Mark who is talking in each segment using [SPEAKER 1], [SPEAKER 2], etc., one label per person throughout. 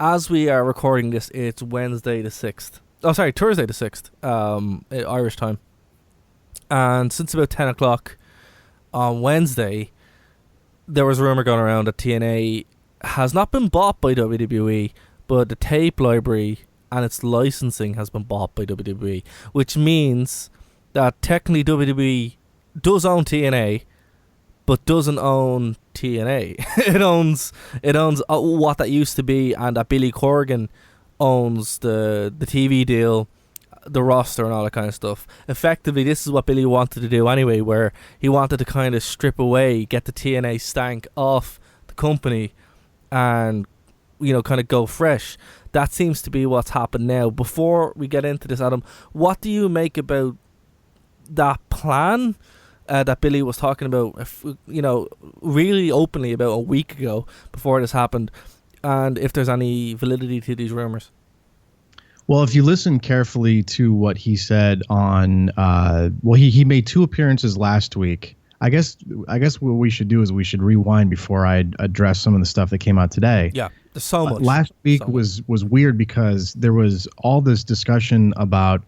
[SPEAKER 1] As we are recording this, it's Wednesday the 6th. Oh, sorry, Thursday the 6th, Irish time. And since about 10 o'clock on Wednesday, there was a rumour going around that TNA has not been bought by WWE, but the tape library and its licensing has been bought by WWE, which means that technically WWE does own TNA, but doesn't own TNA. it owns what that used to be, and that Billy Corgan owns the TV deal, the roster, and all that kind of stuff. Effectively, this is what Billy wanted to do anyway, where he wanted to kind of strip away, get the TNA stank off the company, and kind of go fresh. That seems to be what's happened now. Before we get into this, Adam, what do you make about that plan that Billy was talking about, really openly about a week ago before this happened, and if there's any validity to these rumors?
[SPEAKER 2] Well, if you listen carefully to what he said on, he made two appearances last week. I guess what we should do is we should rewind before I address some of the stuff that came out today.
[SPEAKER 1] Yeah, there's so much.
[SPEAKER 2] Last week was weird because there was all this discussion about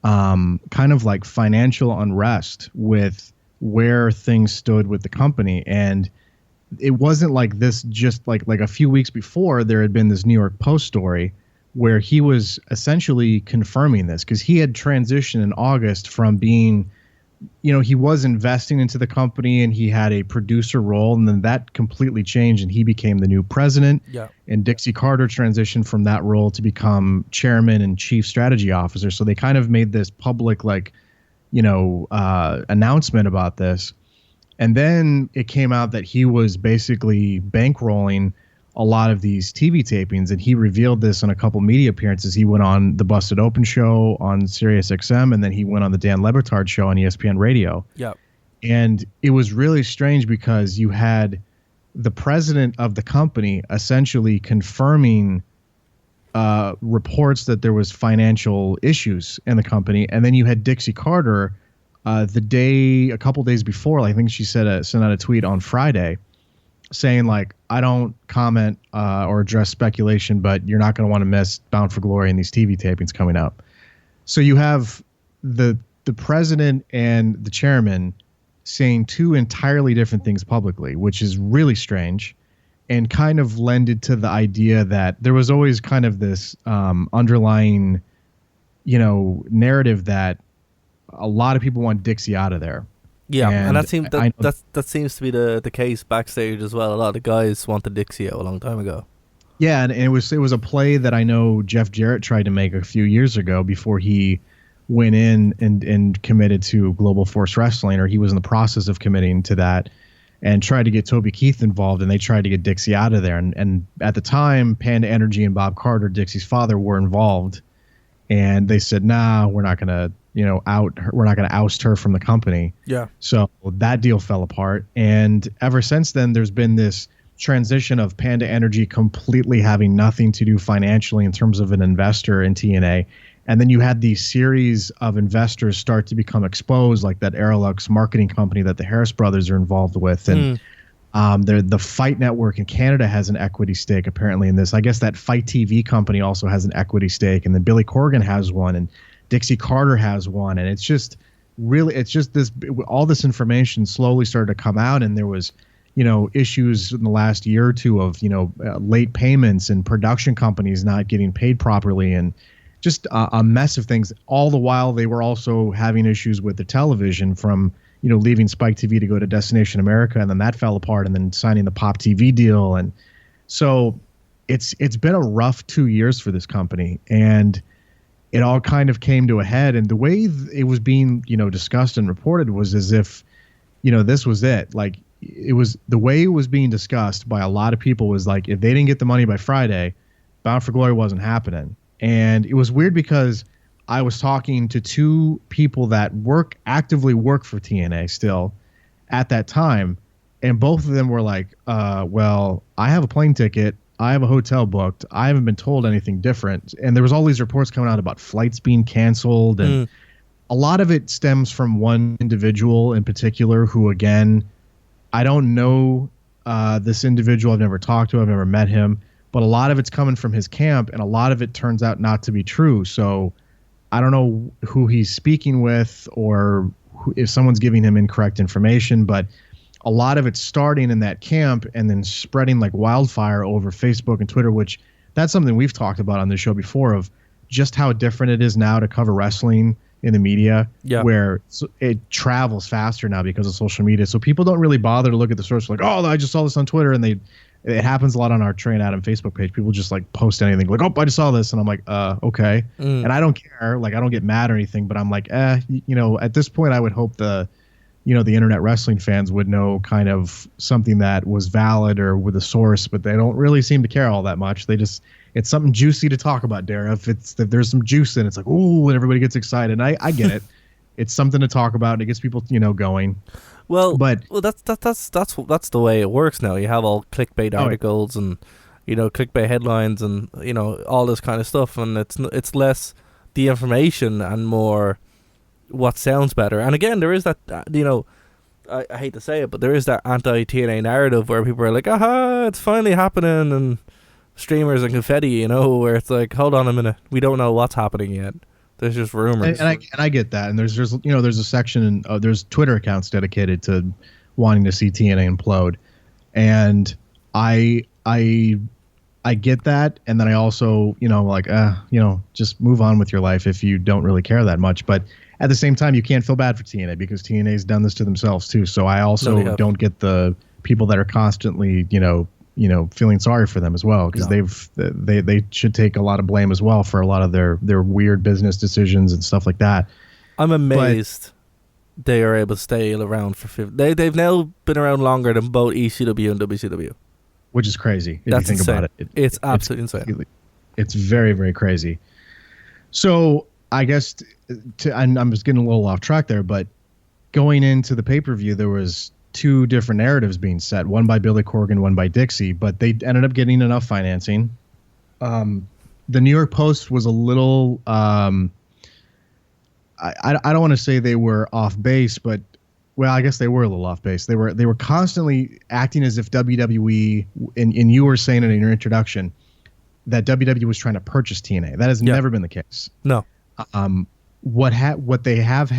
[SPEAKER 2] kind of like financial unrest with where things stood with the company. And it wasn't like this just like a few weeks before. There had been this New York Post story where he was essentially confirming this, because he had transitioned in August from being, he was investing into the company and he had a producer role, and then that completely changed and he became the new president.
[SPEAKER 1] Yeah.
[SPEAKER 2] And Dixie Carter transitioned from that role to become chairman and chief strategy officer. So they kind of made this public, announcement about this. And then it came out that he was basically bankrolling a lot of these TV tapings, and he revealed this in a couple media appearances. He went on the Busted Open show on Sirius XM, and then he went on the Dan Lebitard show on ESPN Radio.
[SPEAKER 1] Yeah.
[SPEAKER 2] And it was really strange because you had the president of the company essentially confirming reports that there was financial issues in the company, and then you had Dixie Carter a couple days before, I think she sent out a tweet on Friday saying, like, I don't comment or address speculation, but you're not going to want to miss Bound for Glory and these TV tapings coming up. So you have the president and the chairman saying two entirely different things publicly, which is really strange, and kind of lended to the idea that there was always kind of this underlying, narrative that a lot of people want Dixie out of there.
[SPEAKER 1] Yeah, and that seems to be the case backstage as well. A lot of the guys wanted Dixie out a long time ago.
[SPEAKER 2] Yeah, and it was a play that I know Jeff Jarrett tried to make a few years ago before he went in and committed to Global Force Wrestling, or he was in the process of committing to that, and tried to get Toby Keith involved, and they tried to get Dixie out of there. And at the time, Panda Energy and Bob Carter, Dixie's father, were involved, and they said, nah, we're not going to we're not going to oust her from the company.
[SPEAKER 1] Yeah.
[SPEAKER 2] So that deal fell apart. And ever since then, there's been this transition of Panda Energy completely having nothing to do financially in terms of an investor in TNA. And then you had these series of investors start to become exposed, like that Aerolux marketing company that the Harris brothers are involved with. And the Fight Network in Canada has an equity stake apparently in this. I guess that Fight TV company also has an equity stake. And then Billy Corgan has one. And Dixie Carter has one, and it's just this, all this information slowly started to come out, and there was, issues in the last year or two of, late payments and production companies not getting paid properly, and just a mess of things. All the while, they were also having issues with the television from, leaving Spike TV to go to Destination America, and then that fell apart, and then signing the Pop TV deal. And so it's been a rough 2 years for this company, and it all kind of came to a head. And the way it was being, discussed and reported was as if, this was it. Like, it was the way it was being discussed by a lot of people was like, if they didn't get the money by Friday, Bound for Glory wasn't happening. And it was weird because I was talking to two people that actively work for TNA still at that time. And both of them were like, well, I have a plane ticket. I have a hotel booked. I haven't been told anything different. And there was all these reports coming out about flights being canceled. And a lot of it stems from one individual in particular who, again, I don't know this individual. I've never talked to. I've never met him. but a lot of it's coming from his camp, and a lot of it turns out not to be true. So I don't know who he's speaking with or if someone's giving him incorrect information, but a lot of it's starting in that camp and then spreading like wildfire over Facebook and Twitter, which that's something we've talked about on the show before, of just how different it is now to cover wrestling in the media, where it travels faster now because of social media. So people don't really bother to look at the source like, oh, I just saw this on Twitter, and it happens a lot on our Trey and Adam Facebook page. People just like post anything like, oh, I just saw this. And I'm like, okay. And I don't care. Like, I don't get mad or anything, but I'm like, at this point I would hope the internet wrestling fans would know kind of something that was valid or with a source, but they don't really seem to care all that much. It's something juicy to talk about, Dara. If there's some juice in it, it's like, ooh, and everybody gets excited. And I get it. It's something to talk about, and it gets people, going.
[SPEAKER 1] Well, that's the way it works now. You have all clickbait articles and clickbait headlines and all this kind of stuff, and it's less the information and more what sounds better. And again, there is that I hate to say it, but there is that anti-TNA narrative where people are like, aha, it's finally happening, and streamers and confetti, where it's like, hold on a minute, we don't know what's happening yet. There's just rumors. And
[SPEAKER 2] I get that. And there's a section and there's Twitter accounts dedicated to wanting to see TNA implode. And I get that. And then I also, just move on with your life if you don't really care that much. But at the same time, you can't feel bad for TNA because TNA's done this to themselves too. So I also don't get the people that are constantly, feeling sorry for them as well, because they should take a lot of blame as well for a lot of their weird business decisions and stuff like that.
[SPEAKER 1] I'm amazed they are able to stay around for 50. They've now been around longer than both ECW and WCW,
[SPEAKER 2] which is crazy if
[SPEAKER 1] That's
[SPEAKER 2] you think
[SPEAKER 1] insane.
[SPEAKER 2] about it.
[SPEAKER 1] It's absolutely insane.
[SPEAKER 2] It's very, very crazy. So I guess I'm just getting a little off track there, but going into the pay-per-view, there was two different narratives being set, one by Billy Corgan, one by Dixie, but they ended up getting enough financing. The New York Post was a little I don't want to say they were off base, but I guess they were a little off base. They were constantly acting as if WWE, and you were saying it in your introduction, that WWE was trying to purchase TNA. That has never been the case.
[SPEAKER 1] No.
[SPEAKER 2] What they have had